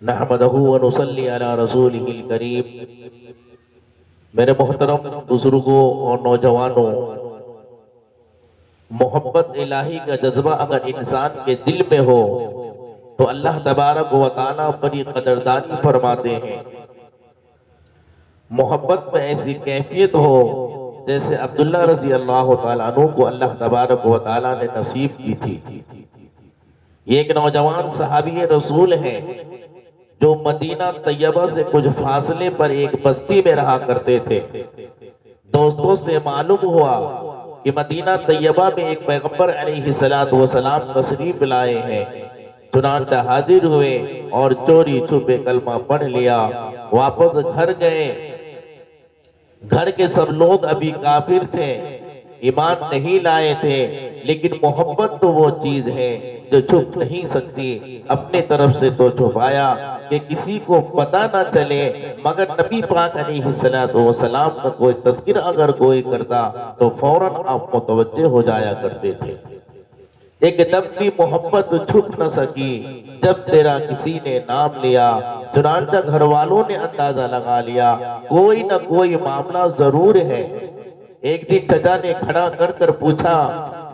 نحمدہ و نصلی علی رسولہ الکریم۔ میرے محترم بزرگوں اور نوجوانوں، محبت الہی کا جذبہ اگر انسان کے دل میں ہو تو اللہ تبارک و تعالیٰ بڑی قدردانی فرماتے ہیں۔ محبت میں ایسی کیفیت ہو جیسے عبداللہ رضی اللہ تعالیٰ عنہ کو اللہ تبارک و تعالیٰ نے نصیب کی تھی۔ یہ ایک نوجوان صحابی رسول ہیں جو مدینہ طیبہ سے کچھ فاصلے پر ایک بستی میں رہا کرتے تھے۔ دوستوں سے معلوم ہوا کہ مدینہ طیبہ میں ایک پیغمبر علیہ السلام تشریف لائے ہیں۔ چنانچہ حاضر ہوئے اور چوری چھپے کلمہ پڑھ لیا، واپس گھر گئے۔ گھر کے سب لوگ ابھی کافر تھے، ایمان نہیں لائے تھے، لیکن محبت تو وہ چیز ہے جو چھپ نہیں سکتی۔ اپنے طرف سے تو چھپایا کہ کسی کو پتہ نہ چلے، مگر نبی پاک علیہ السلام کا کوئی تذکرہ اگر کوئی کرتا تو فوراً آپ متوجہ ہو جایا کرتے تھے۔ ایک دم بھی محبت چھپ نہ سکی جب تیرا کسی نے نام لیا۔ چنانچہ گھر والوں نے اندازہ لگا لیا کوئی نہ کوئی معاملہ ضرور ہے۔ ایک دن چچا نے کھڑا کر پوچھا،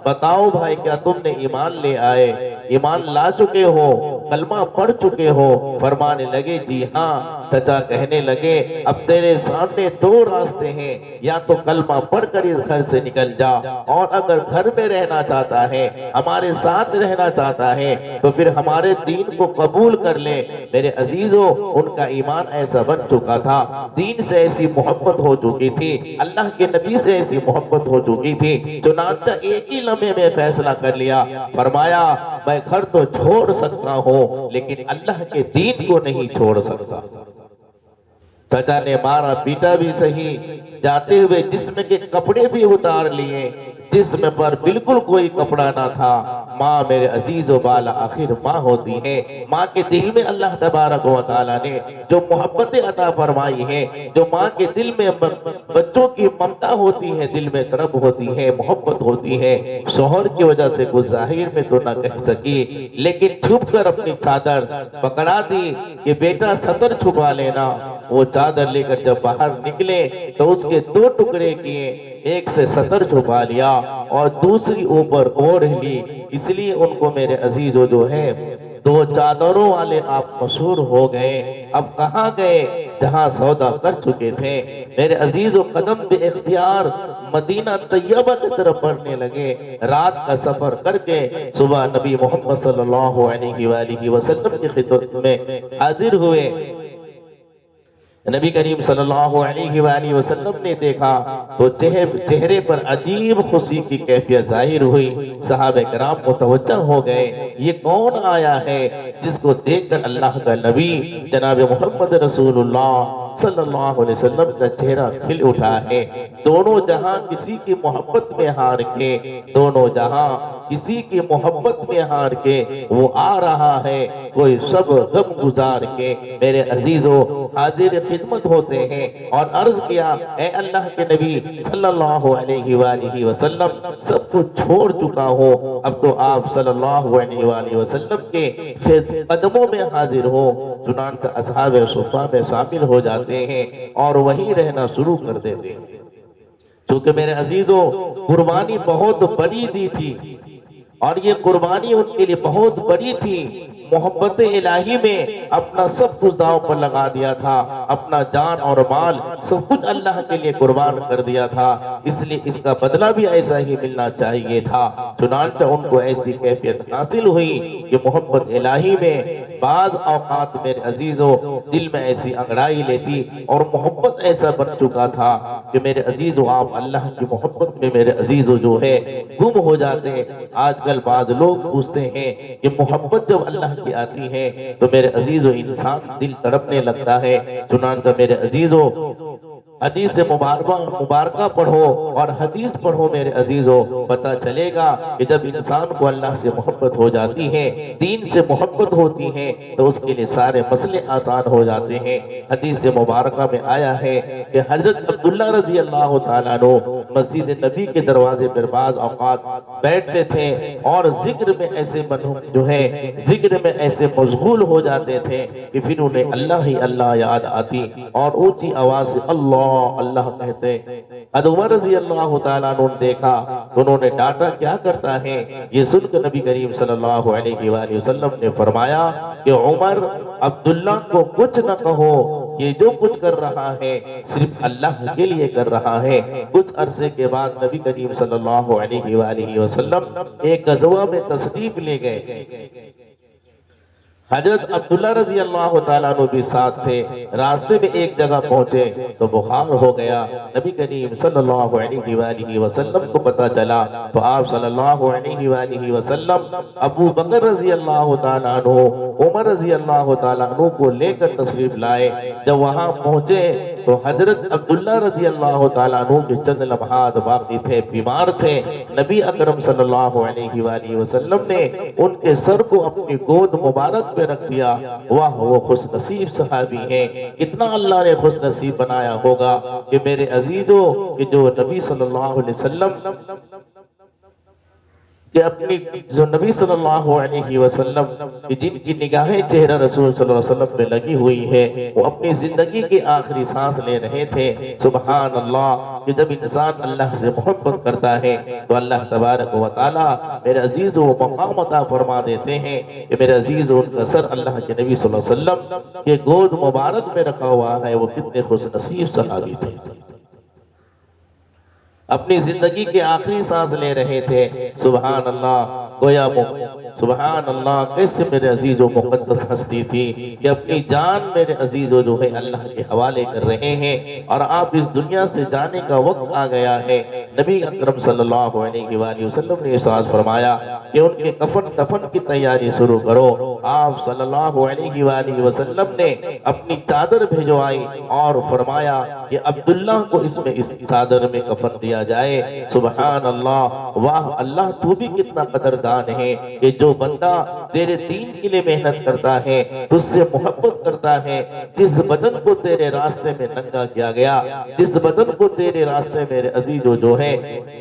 بتاؤ بھائی کیا تم نے ایمان لے آئے، ایمان لا چکے ہو، کلمہ پڑھ چکے ہو؟ فرمانے لگے جی ہاں۔ چچا کہنے لگے اب تیرے سامنے دو راستے ہیں، یا تو کلمہ پڑھ کر اس گھر سے نکل جا، اور اگر گھر میں رہنا چاہتا ہے، ہمارے ساتھ رہنا چاہتا ہے تو پھر ہمارے دین کو قبول کر لے۔ میرے عزیزوں، ان کا ایمان ایسا بن چکا تھا، دین سے ایسی محبت ہو چکی تھی، اللہ کے نبی سے ایسی محبت ہو چکی تھی، چنانچہ ایک ہی لمحے میں فیصلہ کر لیا۔ فرمایا میں گھر تو چھوڑ سکتا ہوں لیکن اللہ کے دین کو نہیں چھوڑ سکتا۔ چچا نے مارا پیٹا بھی صحیح، جاتے ہوئے جسم کے کپڑے بھی اتار لیے، جسم پر بالکل کوئی کپڑا نہ تھا۔ ماں میرے عزیز و بالا آخر ماں ہوتی ہے، ماں کے دل میں اللہ تبارک و تعالیٰ نے جو محبت عطا فرمائی ہے، جو ماں کے دل میں بچوں کی ممتا ہوتی ہے، دل میں طرب ہوتی ہے، محبت ہوتی ہے، شوہر کی وجہ سے کچھ ظاہر میں تو نہ کہہ سکی، لیکن چھپ کر اپنی چادر پکڑا دی کہ بیٹا ستر چھپا لینا۔ وہ چادر لے کر جب باہر نکلے تو اس کے دو ٹکڑے کیے، ایک سے ستر چھپا لیا اور دوسری اوپر اوڑھ لی۔ اس لیے ان کو میرے عزیزو جو ہے دو چادروں والے آپ مشہور ہو گئے۔ اب کہاں گئے؟ جہاں سودا کر چکے تھے۔ میرے عزیزو قدم بے اختیار مدینہ طیبہ کی طرف بڑھنے لگے۔ رات کا سفر کر کے صبح نبی محمد صلی اللہ علیہ وآلہ وسلم کی خدمت میں حاضر ہوئے۔ نبی کریم صلی اللہ علیہ وآلہ وسلم نے دیکھا تو چہرے پر عجیب خوشی کی کیفیت ظاہر ہوئی۔ صحابہ کرام متوجہ ہو گئے، یہ کون آیا ہے جس کو دیکھ کر اللہ کا نبی جناب محمد رسول اللہ صلی اللہ علیہ وسلم کا چہرہ کھل اٹھا ہے۔ دونوں جہاں کسی کی محبت میں ہار کے، دونوں جہاں کسی کی محبت میں ہار کے وہ آ رہا ہے، کوئی سب غم گزار کے۔ میرے عزیزو حاضر خدمت ہوتے ہیں اور عرض کیا اے اللہ کے نبی صلی اللہ علیہ وآلہ وسلم، سب کچھ چھوڑ چکا ہو، اب تو آپ صلی اللہ علیہ وآلہ وسلم کے قدموں میں حاضر ہو۔ چنانچہ اصحاب صفہ میں شامل ہو جاتے ہیں اور وہیں رہنا شروع کر دیتے ہیں۔ چونکہ میرے عزیزو قربانی بہت بڑی دی تھی اور یہ قربانی ان کے لیے بہت بڑی تھی۔ محبت الہی میں اپنا سب کچھ داؤ پر لگا دیا تھا، اپنا جان اور مال سب کچھ اللہ کے لیے قربان کر دیا تھا، اس لیے اس کا بدلہ بھی ایسا ہی ملنا چاہیے تھا۔ چنانچہ ان کو ایسی کیفیت حاصل ہوئی کہ محبت الہی میں بعض اوقات میرے عزیزو دل میں ایسی انگڑائی لیتی اور محبت ایسا بن چکا تھا کہ میرے عزیزو آپ اللہ کی محبت میں میرے عزیزو جو ہے گم ہو جاتے ہیں۔ آج کل بعض لوگ پوچھتے ہیں کہ محبت جب اللہ کی آتی ہے تو میرے عزیزو انسان دل تڑپنے لگتا ہے۔ چنانچہ میرے عزیزو حدیث مبارکہ پڑھو اور حدیث پڑھو میرے عزیزو، پتہ چلے گا کہ جب انسان کو اللہ سے محبت ہو جاتی ہے، دین سے محبت ہوتی ہے، تو اس کے لیے سارے مسئلے آسان ہو جاتے ہیں۔ حدیث مبارکہ میں آیا ہے کہ حضرت عبداللہ رضی اللہ تعالیٰ عنہ مسجد نبی کے دروازے پر بعض اوقات بیٹھتے تھے اور ذکر میں ایسے ذکر میں ایسے مشغول ہو جاتے تھے کہ پھر انہیں اللہ ہی اللہ یاد آتی اور اونچی آواز سے اللہ اللہ کہتے۔ عمر رضی اللہ تعالیٰ عنہ نے دیکھا تو انہوں نے ڈانٹا، کیا کرتا ہے؟ یہ سن کر نبی کریم صلی اللہ علیہ وآلہ وسلم نے فرمایا کہ عمر، عبداللہ کو کچھ نہ کہو، یہ جو کچھ کر رہا ہے صرف اللہ کے لیے کر رہا ہے۔ کچھ عرصے کے بعد نبی کریم صلی اللہ علیہ وآلہ وسلم ایک غزوہ میں تشریف لے گئے۔ حضرت عبداللہ رضی اللہ تعالیٰ عنہ بھی ساتھ تھے۔ راستے میں ایک جگہ پہنچے تو بخار ہو گیا۔ نبی کریم صلی اللہ علیہ وآلہ وسلم کو پتہ چلا تو آپ صلی اللہ علیہ وآلہ وسلم ابو بکر رضی اللہ تعالیٰ عنہ، عمر رضی اللہ تعالیٰ عنہ کو لے کر تشریف لائے۔ جب وہاں پہنچے تو حضرت عبداللہ رضی اللہ تعالیٰ عنہ کے چند لمحات باقی تھے، بیمار تھے۔ نبی اکرم صلی اللہ علیہ وآلہ وسلم نے ان کے سر کو اپنی گود مبارک پہ رکھ دیا۔ واہ، وہ خوش نصیب صحابی ہیں، کتنا اللہ نے خوش نصیب بنایا ہوگا کہ میرے عزیزوں کہ جو نبی صلی اللہ علیہ وسلم کہ اپنی جو نبی صلی اللہ علیہ وسلم کی جن کی نگاہیں چہرہ رسول صلی اللہ علیہ وسلم میں لگی ہوئی ہے، وہ اپنی زندگی کے آخری سانس لے رہے تھے۔ سبحان اللہ، کہ جب انسان اللہ سے محبت کرتا ہے تو اللہ تبارک و تعالی میرے عزیزوں مقام عطا فرما دیتے ہیں کہ میرے عزیزوں ان کا سر اللہ کے نبی صلی اللہ علیہ وسلم کے گود مبارک میں رکھا ہوا ہے۔ وہ کتنے خوش نصیب صحابی تھے، اپنی زندگی کے آخری سانس لے رہے تھے۔ سبحان اللہ، گویا سبحان اللہ، کیسے میرے عزیز و مقدس ہستی تھی کہ اپنی جان میرے عزیز و جو ہے اللہ کے حوالے کر رہے ہیں اور آپ اس دنیا سے جانے کا وقت آ گیا ہے۔ نبی اکرم صلی اللہ علیہ وآلہ وسلم نے ارشاد فرمایا کہ ان کے دفن کی تیاری شروع کرو۔ آپ صلی اللہ علیہ وآلہ وسلم نے اپنی چادر بھیجوائی اور فرمایا کہ عبداللہ کو اس چادر میں کفن دیا جائے۔ سبحان اللہ، واہ اللہ، تو بھی کتنا قدردان ہے کہ جو بندہ تیرے دین کے لیے محنت کرتا ہے، تجھ سے محبت کرتا ہے، جس بدن کو تیرے راستے میں ننگا کیا گیا، جس بدن کو تیرے راستے میرے عزیزو جو ہے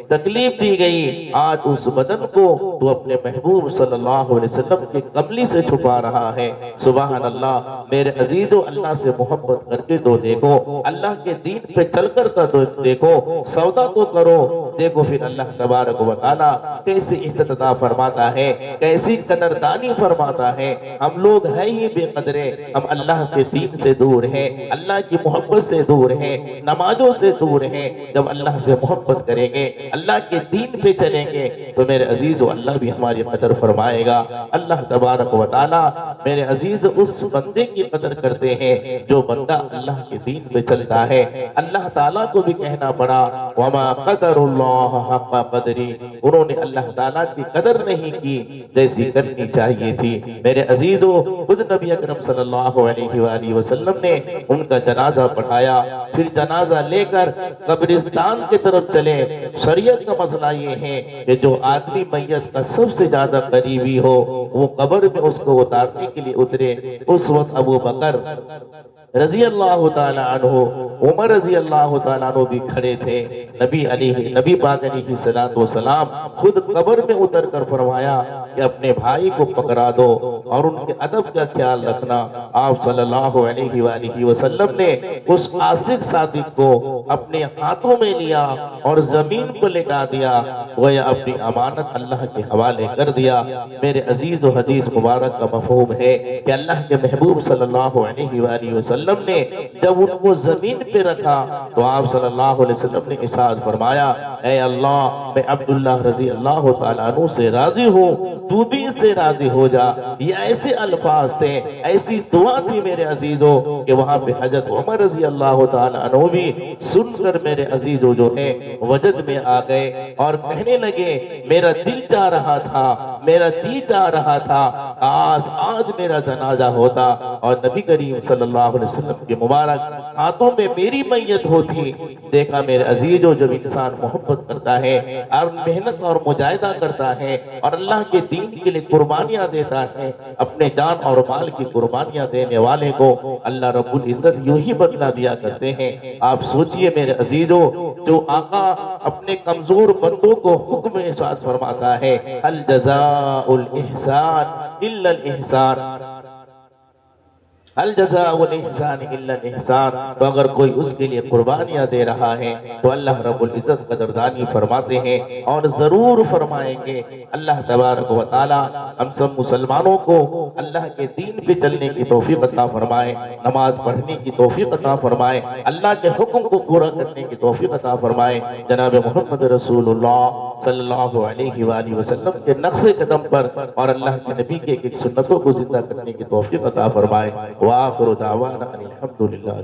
تکلیف دی گئی، آج اس بدن کو تو اپنے محبوب صلی اللہ علیہ وسلم کے کملی سے چھپا رہا ہے۔ سبحان اللہ، میرے عزیزو اللہ سے محبت کر کے تو دیکھو، اللہ کے دین پہ چل کر تو دیکھو، سودا تو کرو، دیکھو پھر اللہ تبارک و تعالی کیسی عزت عطا فرماتا ہے، کیسی قدردانی فرماتا ہے۔ ہم لوگ ہیں ہی بے قدرے، ہم اللہ کے دین سے دور ہیں، اللہ کی محبت سے دور ہیں، نمازوں سے دور ہیں۔ جب اللہ سے محبت کریں گے، اللہ کے دین پہ چلیں گے تو میرے عزیز اللہ بھی ہماری قدر فرمائے گا۔ اللہ تبارک و تعالی میرے عزیز اس بندے کی قدر کرتے ہیں جو بندہ اللہ کے دین پہ چلتا ہے۔ اللہ تعالیٰ کو بھی کہنا پڑا وَمَا قَدَرُ اللَّهَ حَقَّ قَدْرِهِ، انہوں نے اللہ تعالیٰ کی قدر نہیں کی جیسی کرنی چاہیے تھی۔ میرے عزیزو، خود نبی اکرم صلی اللہ علیہ وآلہ وسلم نے ان کا جنازہ پڑھایا، پھر جنازہ لے کر قبرستان کی طرف چلے۔ شریعت کا مسئلہ یہ ہے کہ جو آدمی میت کا سب سے زیادہ قریبی ہو وہ قبر میں اس کو اتارنے کے لیے اترے۔ اس وقت ابو بکر رضی اللہ تعالیٰ عنہ، عمر رضی اللہ تعالیٰ عنہ بھی کھڑے تھے۔ نبی پاک علیہ السلام خود قبر میں اتر کر فرمایا کہ اپنے بھائی کو پکڑا دو اور ان کے ادب کا خیال رکھنا۔ آپ صلی اللہ علیہ وآلہ وسلم نے اس عاشق صادق کو اپنے ہاتھوں میں لیا اور زمین کو لٹا دیا، گویا اپنی امانت اللہ کے حوالے کر دیا۔ میرے عزیز و حدیث مبارک کا مفہوم ہے کہ اللہ کے محبوب صلی اللہ علیہ وآلہ وسلم نے جب ان کو زمین پہ رکھا تو آپ صلی اللہ علیہ وسلم نے ارشاد فرمایا، اے اللہ، میں عبداللہ رضی اللہ تعالیٰ عنہ سے راضی ہوں، تو بھی اس سے راضی ہو جا۔ یہ ایسے الفاظ تھے، ایسی دعا تھی میرے عزیزوں کہ وہاں پہ حضرت عمر رضی اللہ تعالیٰ عنہ بھی سن کر میرے عزیزوں جو ہے وجد میں آ گئے اور کہنے لگے میرا دل چاہ رہا تھا، میرا جی چاہ رہا تھا آج میرا جنازہ ہوتا اور نبی کریم صلی اللہ علیہ وسلم کے مبارک ہاتھوں میں میری میت ہوتی، دیکھا میرے عزیزو جب انسان محبت کرتا ہے اور محنت اور مجاہدہ کرتا ہے اور اللہ کے دین کے لیے قربانیاں دیتا ہے، اپنے جان اور مال کی قربانیاں دینے والے کو اللہ رب العزت یوں ہی بدلہ دیا کرتے ہیں۔ آپ سوچئے میرے عزیزو، جو آقا اپنے کمزور بندوں کو حکم ارشاد فرماتا ہے، هل جزاء الاحسان الا الاحسان، الجزاء والاحسان الا الاحسان، تو اگر کوئی اس کے لیے قربانیاں دے رہا ہے تو اللہ رب العزت قدردانی فرماتے ہیں اور ضرور فرمائیں گے۔ اللہ تبارک و تعالی ہم سب مسلمانوں کو اللہ کے دین پہ چلنے کی توفیق عطا فرمائے، نماز پڑھنے کی توفیق عطا فرمائے، اللہ کے حکم کو پورا کرنے کی توفیق عطا فرمائے۔ جناب محمد رسول اللہ صلی اللہ علیہ وآلہ وسلم کے نقش قدم پر اور اللہ کے نبی کے ایک سنتوں کو زندہ کرنے کی توفیق عطا فرمائے۔ وآخر دعوانا الحمدللہ۔